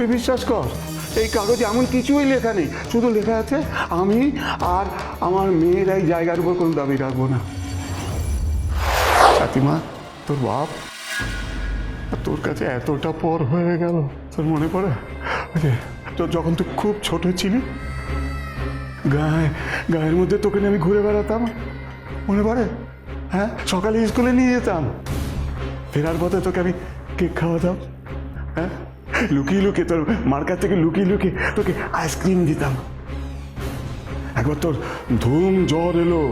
তুই বিশ্বাস কর, এই কাগজে এমন কিছুই লেখা নেই, শুধু লেখা আছে আমি আর আমার মেয়ের এই জায়গার উপর কোনো দাবি রাখবো না। ছাতিমা, তোর বাপ তোর কাছে এতটা পর হয়ে গেল, তোর মনে পড়ে যে তোর যখন তুই খুব ছোট ছিলি, গায়ের মধ্যে তোকে নিয়ে আমি ঘুরে বেড়াতাম, মনে পড়ে? হ্যাঁ, সকালে স্কুলে নিয়ে যেতাম, ফেরার পথে তোকে আমি কেক খাওয়াতাম, হ্যাঁ, লুকিয়ে লুকিয়ে তোর মার কাছ থেকে লুকিয়ে লুকিয়ে তোকে আইসক্রিম দিতাম। একবার তোর ধুম জ্বর এলো,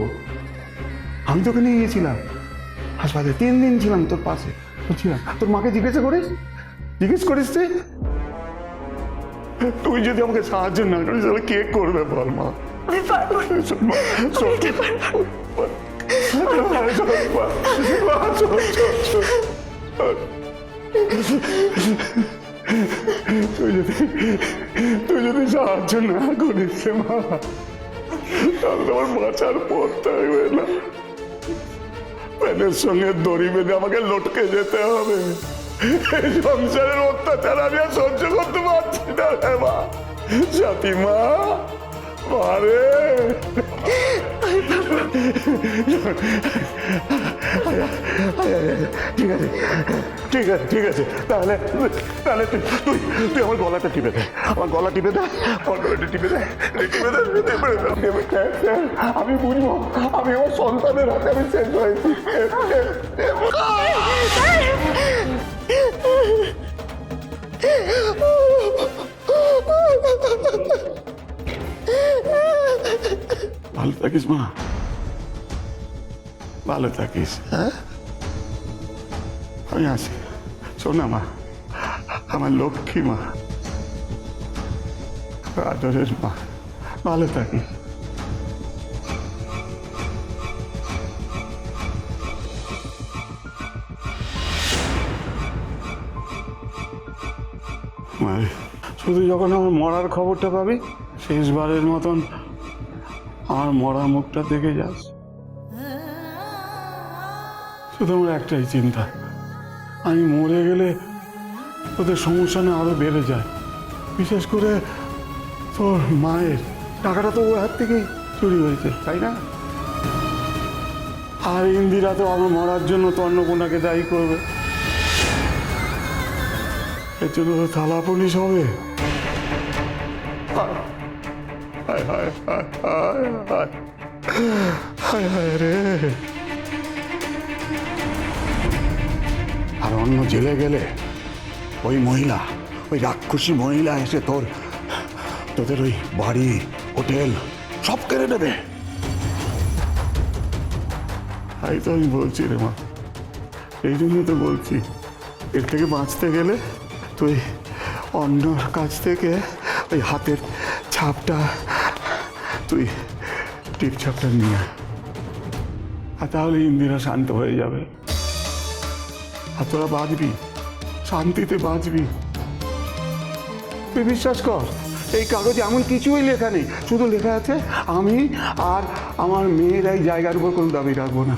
আমি তোকে নিয়ে গিয়েছিলাম হাসপাতালে, 3 দিন ছিলাম তোর পাশে, বুঝছিলাম। তোর মাকে জিজ্ঞেস করিস তুই যদি আমাকে সাহায্য না করিস তাহলে কে করবে বল মা? আমি পারবো না, আমি এটা পারবো তুই যদি সাহায্য না করিস মা, তাহলে আমার বাঁচার পথ থাকবে না। প্যানের সঙ্গে দড়ি বেঁধে আমাকে লটকে যেতে হবে। এই সংসারের অত্যাচার আমি আর সহ্য করতে পারছি না রে মা। ছাতিমা, মারে ঠিক আছে তাহলে তুই আমার গলাটা টিপে দে, আমার গলা টিপে দে, আমি বুঝবো আমি আমার সন্তানের হাতে আমি শেষ হয়েছি। ভালো থাকিস মা, ভালো থাকিস। হ্যাঁ, আমি আসি। শোনা মা, আমার লক্ষ্মী মা, আদরের মা, ভালো থাকিস। মারে, শুধু যখন আমার মরার খবরটা পাবি, শেষবারের মতন আমার মরা মুখটা দেখে যাস। শুধু আমার একটাই চিন্তা, আমি মরে গেলে তোদের সমস্যা না আরো বেড়ে যায়। বিশেষ করে তোর মায়ের টাকাটা তো ওর হাত থেকেই চুরি হয়েছে, তাই না? আর ইন্দিরা তো আমার মরার জন্য তন্নপূর্ণাকে দায়ী করবে, এর জন্য তো থালা পুলিশ হবে। হায় হায় হায় হায় হায় হায় হায় রে। আর অন্য জেলে গেলে ওই মহিলা, ওই রাক্ষসী মহিলা এসে তোদের ওই বাড়ি, হোটেল সব কেড়ে নেবে। তাই তো আমি বলছি রে মা, এই জন্য তো বলছি, এর থেকে বাঁচতে গেলে তুই অন্যর কাছ থেকে ওই হাতের ছাপটা, তুই টিপছাপটা নিয়ে, আর তাহলে ইন্দিরা শান্ত হয়ে যাবে, আর তোরা বাঁচবি, শান্তিতে বাঁচবি। তুই বিশ্বাস কর, এই কাগজে এমন কিছুই লেখা নেই, শুধু লেখা আছে আমি আর আমার মেয়ের এই জায়গার উপর কোনো দাবি রাখবো না।